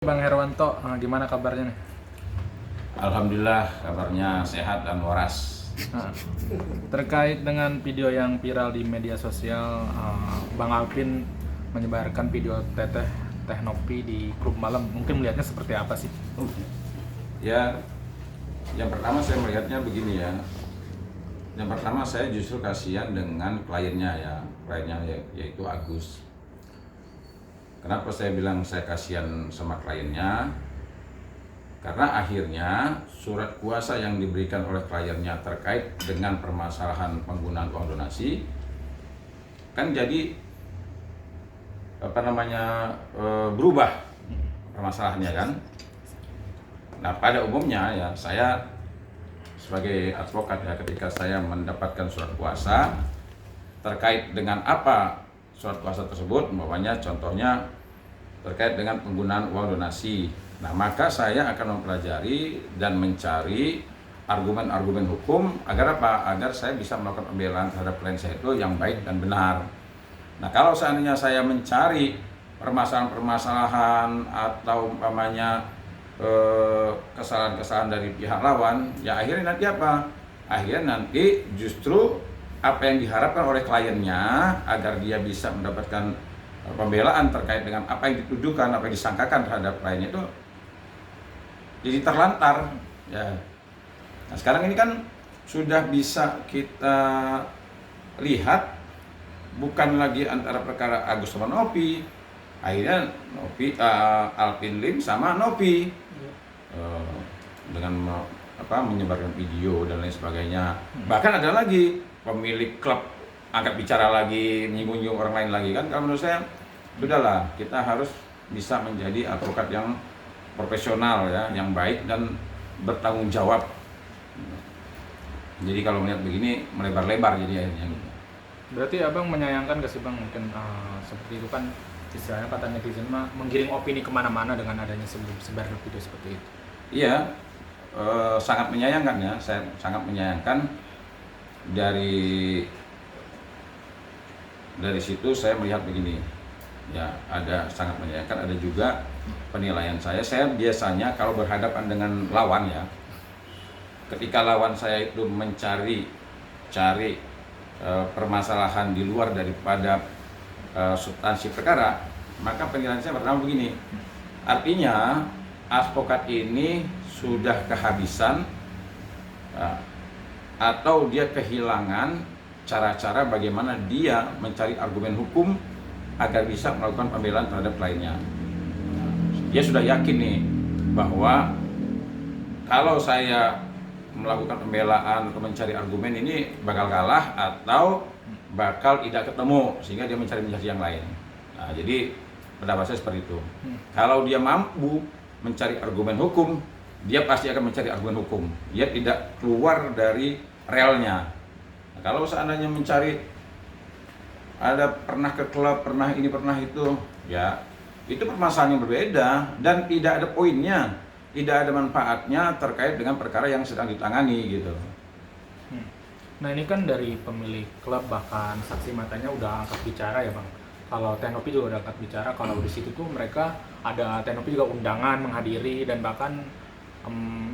Bang Herwanto, gimana kabarnya nih? Alhamdulillah kabarnya sehat dan waras. Nah, terkait dengan video yang viral di media sosial, Bang Alvin menyebarkan video teteh Teh Nopi di klub malam, mungkin melihatnya seperti apa sih? Ya, yang pertama saya melihatnya begini ya. Yang pertama saya justru kasihan dengan kliennya yaitu Agus. Kenapa saya bilang saya kasihan sama kliennya? Karena akhirnya surat kuasa yang diberikan oleh kliennya terkait dengan permasalahan penggunaan uang donasi kan jadi berubah permasalahannya kan. Nah, pada umumnya ya saya sebagai advokat ya, ketika saya mendapatkan surat kuasa terkait dengan apa surat kuasa tersebut, umpamanya contohnya terkait dengan penggunaan uang donasi. Nah, maka saya akan mempelajari dan mencari argumen-argumen hukum agar apa? Agar saya bisa melakukan pembelaan terhadap klien saya itu yang baik dan benar. Nah, kalau seandainya saya mencari permasalahan-permasalahan atau umpamanya kesalahan-kesalahan dari pihak lawan, ya akhirnya nanti apa? Akhirnya nanti justru apa yang diharapkan oleh kliennya agar dia bisa mendapatkan pembelaan terkait dengan apa yang dituduhkan, apa yang disangkakan terhadap kliennya itu jadi terlantar ya. Nah, sekarang ini kan sudah bisa kita lihat bukan lagi antara perkara Agus sama Nopi, akhirnya Alvin Lim sama Nopi dengan menyebarkan video dan lain sebagainya. Bahkan ada lagi pemilik klub angkat bicara lagi, menyinggung orang lain lagi kan. Kalau menurut saya sudahlah, kita harus bisa menjadi advokat yang profesional ya, yang baik dan bertanggung jawab. Jadi kalau melihat begini melebar-lebar jadi akhirnya. Berarti abang menyayangkan gak sih bang, mungkin seperti itu kan istilahnya kata netizen mah menggiring opini kemana-mana dengan adanya sebar video seperti itu. Iya, sangat menyayangkan ya, saya sangat menyayangkan. Dari situ saya melihat begini ya, ada sangat menyayangkan, ada juga penilaian saya biasanya kalau berhadapan dengan lawan ya, ketika lawan saya itu mencari permasalahan di luar daripada substansi perkara, maka penilaian saya pertama begini, artinya advokat ini sudah kehabisan atau dia kehilangan cara-cara bagaimana dia mencari argumen hukum agar bisa melakukan pembelaan terhadap kliennya. Dia sudah yakin nih bahwa kalau saya melakukan pembelaan atau mencari argumen ini bakal kalah atau bakal tidak ketemu, sehingga dia mencari yang lain. Nah, jadi pendapat saya seperti itu. Kalau dia mampu mencari argumen hukum, dia pasti akan mencari argumen hukum. Dia tidak keluar dari relnya. Nah, kalau seandainya mencari ada pernah ke klub, pernah ini, pernah itu, ya itu permasalahan yang berbeda dan tidak ada poinnya, tidak ada manfaatnya terkait dengan perkara yang sedang ditangani gitu. Nah ini kan dari pemilik klub, bahkan saksi matanya udah angkat bicara ya bang. Kalau Teh Nopi juga udah angkat bicara, kalau di situ tuh mereka ada Teh Nopi juga undangan menghadiri dan bahkan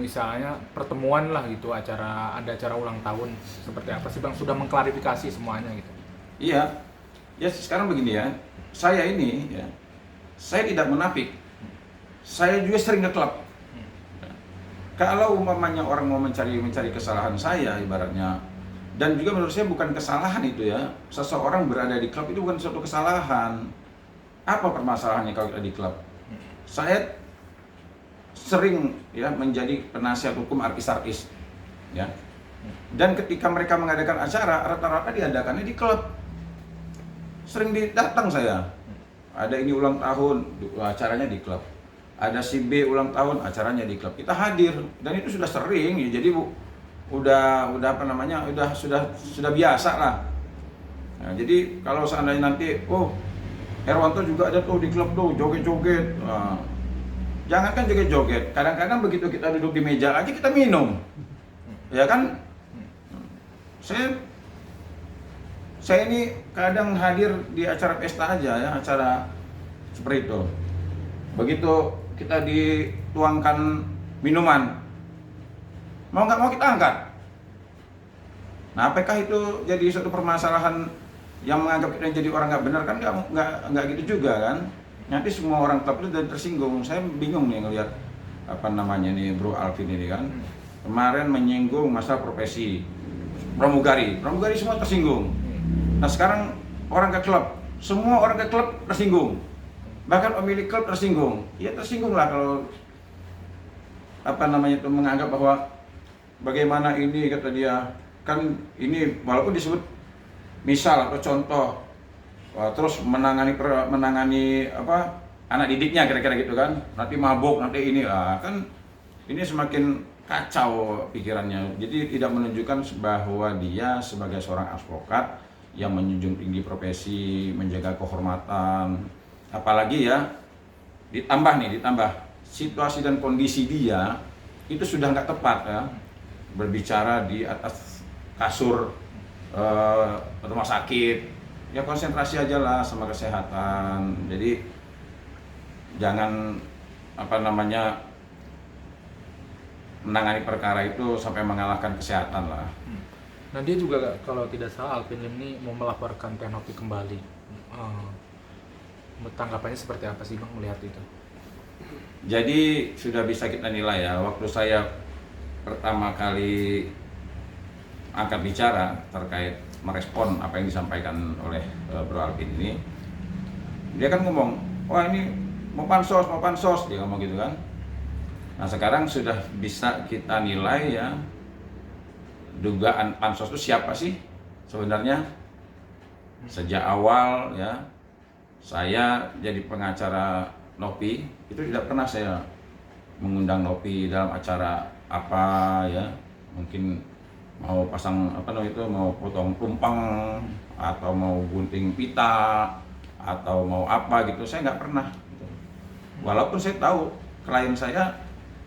misalnya pertemuan lah gitu, ada acara ulang tahun seperti apa sih bang, sudah mengklarifikasi semuanya gitu. Iya, ya sekarang begini ya, saya ini ya, saya tidak munafik, saya juga sering ke klub. Kalau umpamanya orang mau mencari kesalahan saya ibaratnya, dan juga menurut saya bukan kesalahan itu ya, seseorang berada di klub itu bukan suatu kesalahan. Apa permasalahannya kalau ada di klub? Saya sering ya menjadi penasihat hukum artis-artis ya, dan ketika mereka mengadakan acara rata-rata diadakannya di klub. Sering datang saya, ada ini ulang tahun, acaranya di klub, ada si B ulang tahun, acaranya di klub, kita hadir dan itu sudah sering ya, jadi sudah biasa lah. Nah, jadi kalau seandainya nanti Herwanto juga ada tuh di klub tuh joget-joget, jangan kan joget-joget, kadang-kadang begitu kita duduk di meja aja kita minum, ya kan? Saya ini kadang hadir di acara pesta aja ya, acara seperti itu. Begitu kita dituangkan minuman, mau nggak mau kita angkat. Nah, apakah itu jadi suatu permasalahan yang menganggap kita jadi orang nggak benar? Kan nggak gitu juga kan. Nanti semua orang klub itu jadi tersinggung. Saya bingung nih ngelihat apa namanya nih Bro Alvin ini kan. Kemarin menyinggung masalah profesi pramugari semua tersinggung. Nah sekarang orang ke klub, semua orang ke klub tersinggung. Bahkan pemilik klub tersinggung. Ya tersinggung lah kalau apa namanya itu menganggap bahwa bagaimana ini kata dia kan ini walaupun disebut misal atau contoh terus menangani apa anak didiknya kira-kira gitu kan, nanti mabuk nanti ini kan ini semakin kacau pikirannya. Jadi tidak menunjukkan bahwa dia sebagai seorang advokat yang menjunjung tinggi profesi, menjaga kehormatan. Apalagi ya ditambah situasi dan kondisi dia itu sudah nggak tepat ya, berbicara di atas kasur rumah sakit. Ya konsentrasi aja lah sama kesehatan. Jadi jangan apa namanya menangani perkara itu sampai mengalahkan kesehatan lah. Nah dia juga kalau tidak salah Alvin ini mau melaporkan Tenopi kembali. Tanggapannya seperti apa sih Bang melihat itu? Jadi sudah bisa kita nilai ya, waktu saya pertama kali angkat bicara terkait merespon apa yang disampaikan oleh Bro Alvin ini, dia kan ngomong, wah ini mau pansos, dia ngomong gitu kan. Nah sekarang sudah bisa kita nilai ya, dugaan pansos itu siapa sih sebenarnya. Sejak awal ya, saya jadi pengacara Nopi, itu tidak pernah saya mengundang Nopi dalam acara apa ya, mungkin mau pasang apa namanya itu, mau potong tumpeng atau mau gunting pita atau mau apa gitu, saya nggak pernah gitu. Walaupun saya tahu klien saya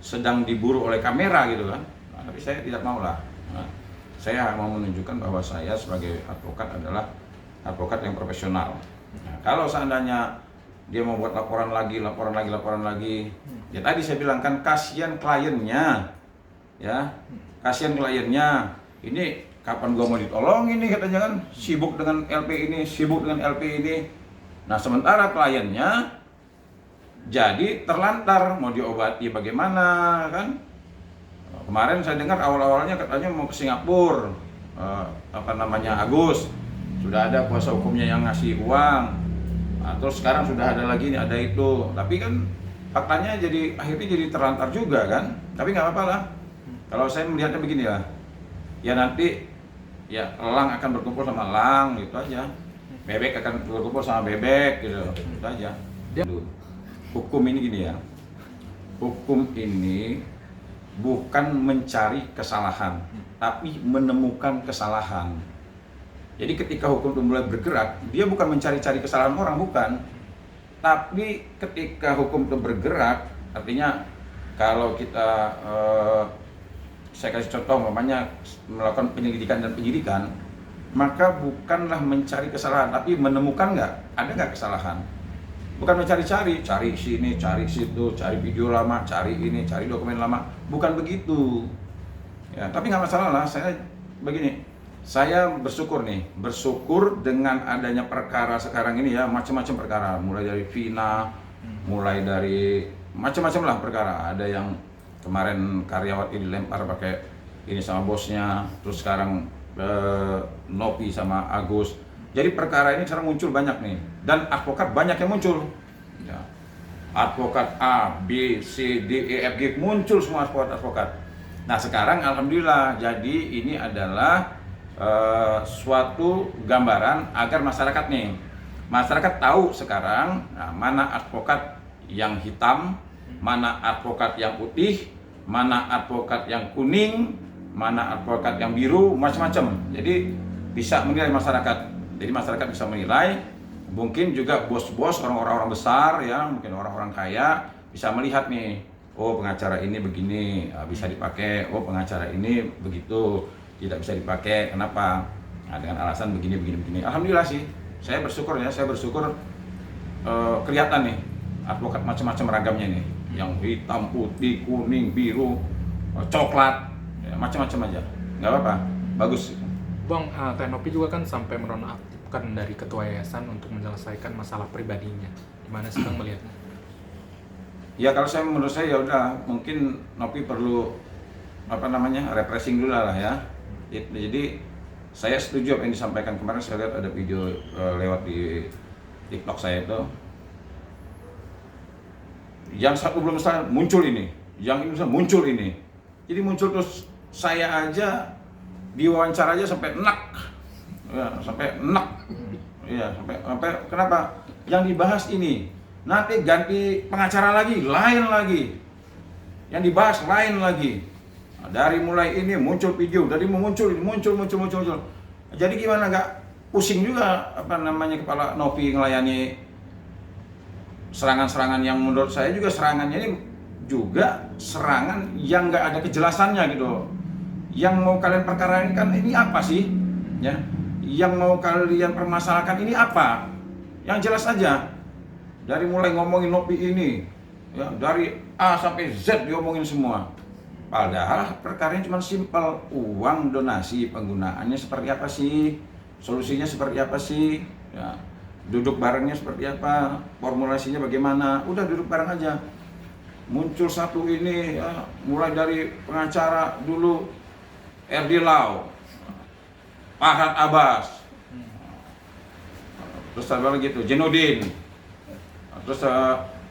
sedang diburu oleh kamera gitu kan, nah, tapi saya tidak mau lah. Nah, saya mau menunjukkan bahwa saya sebagai advokat adalah advokat yang profesional. Nah, kalau seandainya dia mau buat laporan lagi, ya tadi saya bilang kan kasihan kliennya, ya kasihan kliennya. Ini kapan gua mau ditolongin nih katanya kan, sibuk dengan LP ini. Nah sementara kliennya jadi terlantar, mau diobati bagaimana kan. Kemarin saya dengar awal-awalnya katanya mau ke Singapura, Agus, sudah ada kuasa hukumnya yang ngasih uang. Nah, terus sekarang sudah ada lagi nih, ada itu. Tapi kan faktanya akhirnya jadi terlantar juga kan. Tapi nggak apa-apa lah. Kalau saya melihatnya begini lah, ya nanti ya elang akan berkumpul sama elang gitu aja. Bebek akan berkumpul sama bebek gitu aja. Hukum ini gini ya, hukum ini bukan mencari kesalahan, tapi menemukan kesalahan. Jadi ketika hukum itu mulai bergerak, dia bukan mencari-cari kesalahan orang, bukan. Tapi ketika hukum itu bergerak, artinya kalau kita, saya kasih contoh, namanya melakukan penyelidikan dan penyidikan, maka bukanlah mencari kesalahan, tapi menemukan ada nggak kesalahan. Bukan mencari-cari, cari sini, cari situ, cari video lama, cari ini, cari dokumen lama, bukan begitu. Ya, tapi nggak masalah lah. Saya begini, saya bersyukur dengan adanya perkara sekarang ini ya, macam-macam perkara, mulai dari Vina, mulai dari macam-macam lah perkara. Ada yang kemarin karyawati dilempar pakai ini sama bosnya, terus sekarang Nopi sama Agus. Jadi perkara ini sekarang muncul banyak nih, dan advokat banyak yang muncul. Ya. Advokat A, B, C, D, E, F, G muncul semua advokat. Nah sekarang alhamdulillah, jadi ini adalah suatu gambaran agar masyarakat tahu sekarang mana advokat yang hitam, mana advokat yang putih, mana advokat yang kuning, mana advokat yang biru, macam-macam. Jadi bisa menilai masyarakat. Jadi masyarakat bisa menilai, mungkin juga bos-bos, orang-orang besar ya, mungkin orang-orang kaya bisa melihat nih, oh pengacara ini begini, bisa dipakai, oh pengacara ini begitu, tidak bisa dipakai, kenapa? Nah, dengan alasan begini. Alhamdulillah sih, saya bersyukur kelihatan nih, advokat macam-macam ragamnya nih. yang hitam, putih, kuning, biru, coklat, ya, macam-macam aja. Nggak apa-apa, bagus. Bang, Tenopi juga kan sampai menonaktifkan dari ketua yayasan untuk menyelesaikan masalah pribadinya. Gimana sih Bang melihatnya? Ya kalau menurut saya ya udah, mungkin Nopi perlu refreshing dulu lah ya. Jadi saya setuju apa yang disampaikan kemarin. Saya lihat ada video lewat di TikTok saya itu. Yang satu belum selesai muncul ini, yang ini muncul ini. Jadi muncul terus, saya aja diwawancara aja sampai enak. Ya, sampai enak. Ya, sampai kenapa? Yang dibahas ini. Nanti ganti pengacara lagi, lain lagi. Yang dibahas lain lagi. Nah, dari mulai ini muncul video, dari muncul. Jadi gimana, nggak pusing juga kepala Nopi ngelayani serangan-serangan yang menurut saya juga serangannya ini juga serangan yang nggak ada kejelasannya gitu. Yang mau kalian perkarakan ini apa sih? Ya, yang mau kalian permasalahkan ini apa? Yang jelas aja. Dari mulai ngomongin Nopi ini, ya, dari A sampai Z diomongin semua. Padahal perkaranya cuma simpel, uang donasi, penggunaannya seperti apa sih? Solusinya seperti apa sih? Ya, duduk barengnya seperti apa? Formulasinya bagaimana? Udah duduk bareng aja. Muncul satu ini, ya, mulai dari pengacara dulu RD Lau, Farhad Abbas, terus apa lagi itu, Jenudin, terus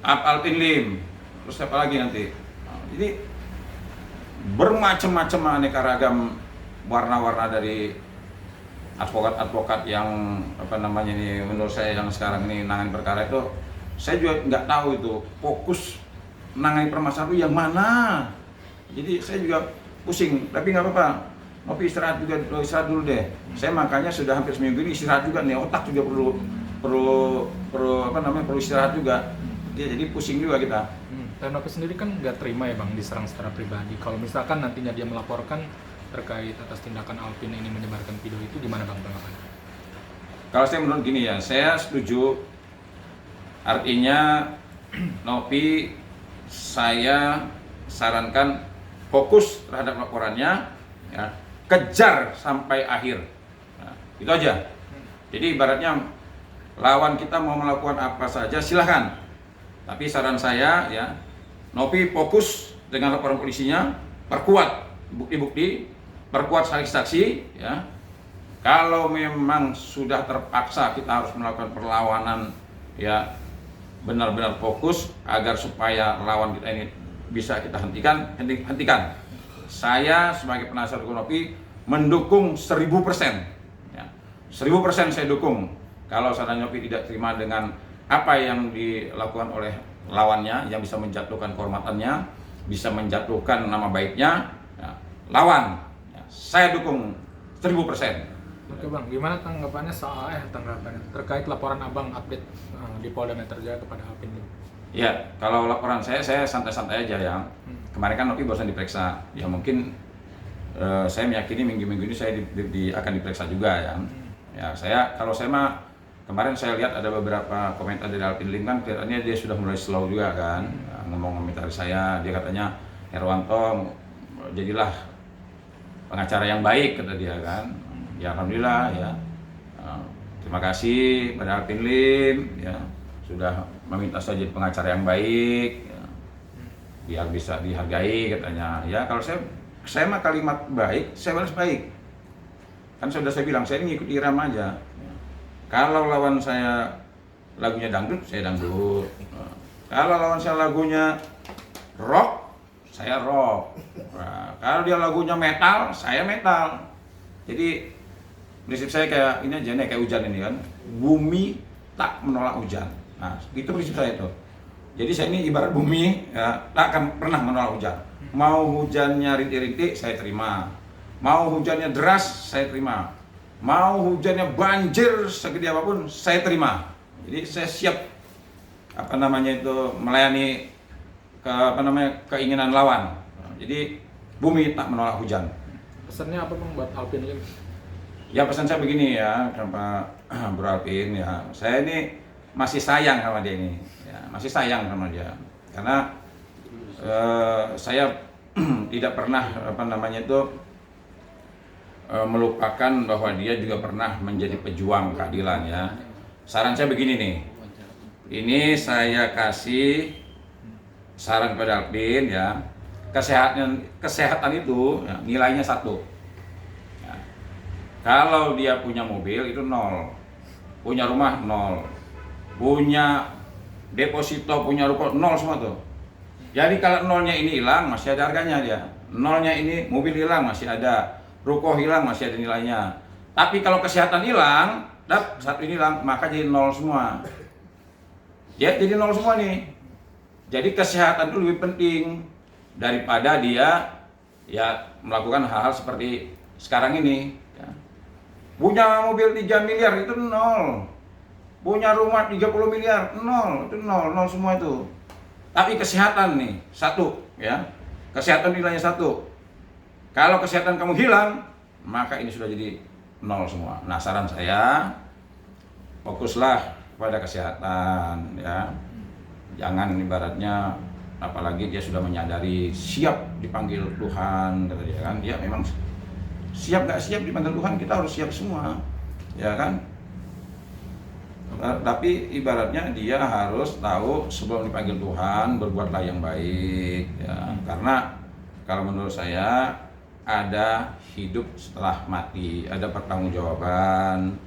Alvin Lim, terus apa lagi nanti. Jadi bermacam-macam aneka ragam warna-warna dari advokat-advokat yang ini menurut saya yang sekarang ini nangani perkara itu. Saya juga nggak tahu itu fokus nangani permasalahan itu yang mana. Jadi saya juga pusing, tapi nggak apa-apa. Nopi istirahat dulu deh. Saya makanya sudah hampir seminggu ini istirahat juga nih, otak juga perlu istirahat juga. Jadi pusing juga kita. Tenopi sendiri kan nggak terima ya Bang diserang secara pribadi. Kalau misalkan nantinya dia melaporkan terkait atas tindakan Alvin ini menyebarkan video itu, gimana Bang tanggapannya? Kalau saya menurut gini ya, saya setuju. Artinya Nopi saya sarankan fokus terhadap laporannya, ya, kejar sampai akhir. Nah, itu aja. Jadi ibaratnya lawan kita mau melakukan apa saja silahkan. Tapi saran saya ya, Nopi fokus dengan laporan polisinya, perkuat bukti-bukti, perkuat saksi-saksi, ya. Kalau memang sudah terpaksa kita harus melakukan perlawanan, ya benar-benar fokus agar supaya lawan kita ini bisa kita hentikan. Saya sebagai penasihat hukum Nopi mendukung 1000%. Ya, 1000% saya dukung. Kalau seandainya Nopi tidak terima dengan apa yang dilakukan oleh lawannya, yang bisa menjatuhkan kehormatannya, bisa menjatuhkan nama baiknya, ya, lawan, ya, saya dukung 1000%. Oke Bang, gimana tanggapannya terkait laporan Abang update di Polda Metro Jaya kepada Alvin Lim? Ya, kalau laporan saya santai-santai aja ya. Kemarin kan Nopi barusan diperiksa, ya mungkin saya meyakini minggu-minggu ini saya akan diperiksa juga ya. Ya kalau saya mah kemarin saya lihat ada beberapa komentar dari Alvin Lim kan kelihatannya dia sudah mulai slow juga kan, ngomong komentar saya. Dia katanya, Herwanto jadilah pengacara yang baik, kata dia kan. Ya alhamdulillah ya. Terima kasih pada Alvin Lim ya, sudah meminta saya jadi pengacara yang baik ya, biar bisa dihargai katanya. Ya kalau saya mah kalimat baik saya balas baik. Kan sudah saya bilang saya ini ngikut irama aja. Kalau lawan saya lagunya dangdut, saya dangdut. Kalau lawan saya lagunya rock, saya rock. Nah, kalau dia lagunya metal, saya metal. Jadi prinsip saya kayak ini aja nih, kayak hujan ini kan. Bumi tak menolak hujan. Nah, itu prinsip saya itu. Jadi saya ini ibarat bumi, ya, tak akan pernah menolak hujan. Mau hujannya rintik-rintik, saya terima. Mau hujannya deras, saya terima. Mau hujannya banjir segede apapun, saya terima. Jadi saya siap melayani keinginan lawan. Jadi bumi tak menolak hujan. Pesannya apa Bang buat Alvin Lim? Ya pesan saya begini ya, kenapa Bro Alvin ya. Saya ini masih sayang sama dia ini. Ya, masih sayang sama dia. Karena Saya tidak pernah melupakan bahwa dia juga pernah menjadi pejuang keadilan ya. Saran saya begini nih, ini saya kasih saran pada Alvin ya, kesehatan itu ya, nilainya 1. Ya. Kalau dia punya mobil itu 0, punya rumah 0, punya deposito, punya ruko 0 semua tuh. Jadi kalau 0-nya ini hilang masih ada harganya dia, 0-nya ini mobil hilang masih ada, ruko hilang masih ada nilainya. Tapi kalau kesehatan hilang, 1 ini hilang, maka jadi 0 semua. Ya jadi 0 semua nih. Jadi kesehatan itu lebih penting daripada dia ya melakukan hal-hal seperti sekarang ini. Ya. Punya mobil 3 miliar itu 0. Punya rumah 30 miliar 0, itu 0 semua itu. Tapi kesehatan nih 1 ya. Kesehatan nilainya 1. Kalau kesehatan kamu hilang, maka ini sudah jadi 0 semua. Nah, saran saya fokuslah pada kesehatan ya. Jangan ibaratnya, apalagi dia sudah menyadari siap dipanggil Tuhan, kata dia kan. Dia memang siap nggak siap dipanggil Tuhan, kita harus siap semua, ya kan. Tapi ibaratnya dia harus tahu sebelum dipanggil Tuhan berbuatlah yang baik ya. Karena kalau menurut saya ada hidup setelah mati, ada pertanggungjawaban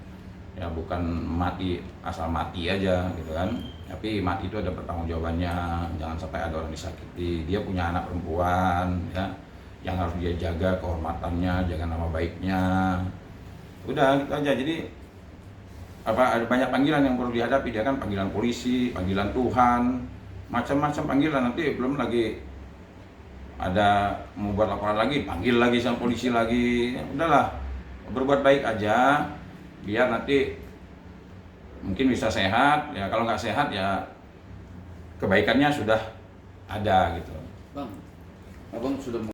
ya, bukan mati asal mati aja gitu kan. Tapi mati itu ada pertanggungjawabannya, jangan sampai ada orang disakiti. Dia punya anak perempuan ya, yang harus dia jaga kehormatannya, jaga nama baiknya. Udah gitu aja. Jadi ada banyak panggilan yang perlu dihadapi, dia kan panggilan polisi, panggilan Tuhan, macam-macam panggilan. Nanti belum lagi ada mau buat laporan lagi, panggil lagi sama polisi lagi. Udahlah, berbuat baik aja biar nanti mungkin bisa sehat ya. Kalau nggak sehat ya kebaikannya sudah ada gitu. Bang, abang sudah